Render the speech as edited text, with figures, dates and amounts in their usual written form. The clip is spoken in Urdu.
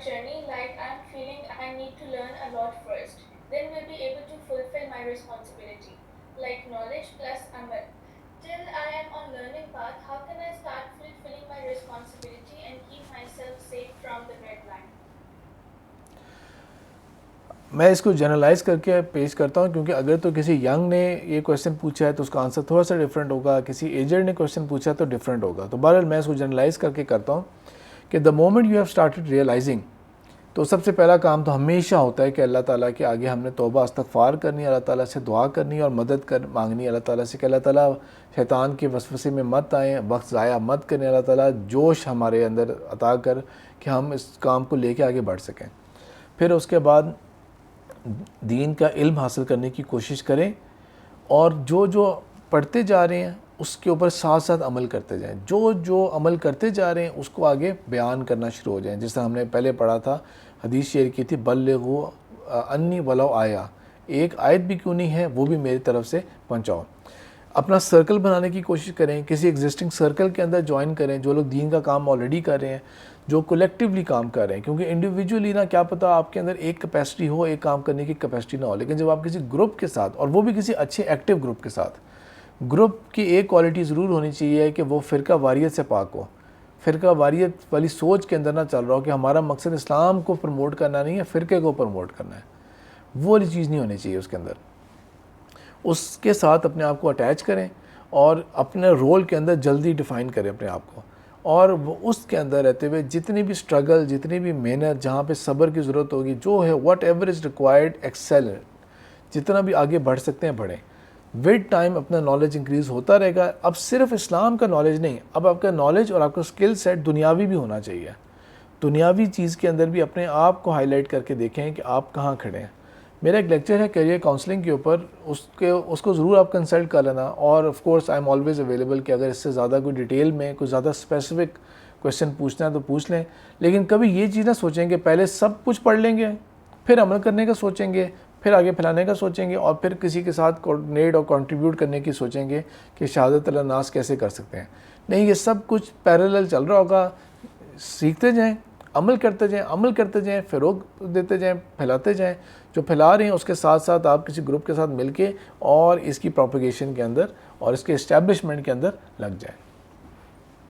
journey like I'm feeling I need to learn a lot first, then will be able to fulfill my responsibility, like knowledge plus amal. Till I am on learning path, how can I start fulfilling my responsibility and keep myself safe from the red line? میں اس کو جنرلائز کر کے پیش کرتا ہوں، کیونکہ اگر تو کسی ینگ نے یہ کویشچن پوچھا ہے تو اس کا آنسر تھوڑا سا ڈفرینٹ ہوگا، کسی ایجڈ نے کویشچن پوچھا تو ڈفرینٹ ہوگا. تو بہرحال میں اس کو جنرلائز کر کے کرتا ہوں کہ the moment you have started realising, تو سب سے پہلا کام تو ہمیشہ ہوتا ہے کہ اللہ تعالیٰ کے آگے ہم نے توبہ استغفار کرنی ہے، اللہ تعالیٰ سے دعا کرنی ہے اور مدد مانگنی ہے اللہ تعالیٰ سے کہ اللہ تعالیٰ شیطان کے وسوسے میں مت آئیں، وقت ضائع مت کریں، اللہ تعالیٰ جوش ہمارے اندر عطا کر کہ ہم اس کام کو لے کے آگے بڑھ سکیں. پھر اس کے بعد دین کا علم حاصل کرنے کی کوشش کریں، اور جو پڑھتے جا رہے ہیں اس کے اوپر ساتھ ساتھ عمل کرتے جائیں، جو عمل کرتے جا رہے ہیں اس کو آگے بیان کرنا شروع ہو جائیں. جس طرح ہم نے پہلے پڑھا تھا، حدیث شیئر کی تھی، بلغوا انی ولو آیا، ایک آیت بھی کیوں نہیں ہے وہ بھی میری طرف سے پہنچاؤ. اپنا سرکل بنانے کی کوشش کریں، کسی ایگزسٹنگ سرکل کے اندر جوائن کریں جو لوگ دین کا کام آلریڈی کر رہے ہیں، جو کولیکٹیولی کام کر رہے ہیں، کیونکہ انڈیویجولی نا کیا پتہ آپ کے اندر ایک کیپیسٹی ہو، ایک کام کرنے کی کیپیسٹی نہ ہو، لیکن جب آپ کسی گروپ کے ساتھ، اور وہ بھی کسی اچھے ایکٹیو گروپ کے ساتھ، گروپ کی ایک کوالٹی ضرور ہونی چاہیے کہ وہ فرقہ واریت سے پاک ہو، فرقہ واریت والی سوچ کے اندر نہ چل رہا ہو کہ ہمارا مقصد اسلام کو پروموٹ کرنا نہیں ہے، فرقے کو پروموٹ کرنا ہے، وہ والی چیز نہیں ہونی چاہیے اس کے اندر. اس کے ساتھ اپنے آپ کو اٹیچ کریں اور اپنے رول کے اندر جلدی ڈیفائن کریں اپنے آپ کو، اور وہ اس کے اندر رہتے ہوئے جتنی بھی اسٹرگل، جتنی بھی محنت، جہاں پہ صبر کی ضرورت ہوگی، جو ہے whatever is required excel, جتنا بھی آگے بڑھ سکتے ہیں بڑھیں. ود ٹائم اپنا نالج انکریز ہوتا رہے گا. اب صرف اسلام کا نالج نہیں، اب آپ کا نالج اور آپ کا اسکل سیٹ دنیاوی بھی ہونا چاہیے. دنیاوی چیز کے اندر بھی اپنے آپ کو ہائی لائٹ کر کے دیکھیں کہ آپ کہاں کھڑے ہیں. میرا ایک لیکچر ہے کیریئر کاؤنسلنگ کے اوپر، اس کو ضرور آپ کنسلٹ کر لینا، اور of course I am always available کہ اگر اس سے زیادہ کوئی ڈیٹیل میں کوئی زیادہ اسپیسیفک کویشچن پوچھنا ہے تو پوچھ لیں. لیکن کبھی یہ چیز نہ سوچیں کہ پہلے سب کچھ پڑھ لیں گے، پھر عمل کرنے کا سوچیں گے، پھر آگے پھیلانے کا سوچیں گے، اور پھر کسی کے ساتھ کوآرڈینیٹ اور کنٹریبیوٹ کرنے کی سوچیں گے کہ شہادت الناس کیسے کر سکتے ہیں. نہیں، یہ سب کچھ پیرالل چل رہا ہوگا. سیکھتے جائیں، عمل کرتے جائیں، فروغ دیتے جائیں، پھیلاتے جائیں. جو پھیلا رہے ہیں اس کے ساتھ ساتھ آپ کسی گروپ کے ساتھ مل کے اور اس کی پروپیگیشن کے اندر اور اس کے اسٹیبلشمنٹ کے اندر لگ جائیں.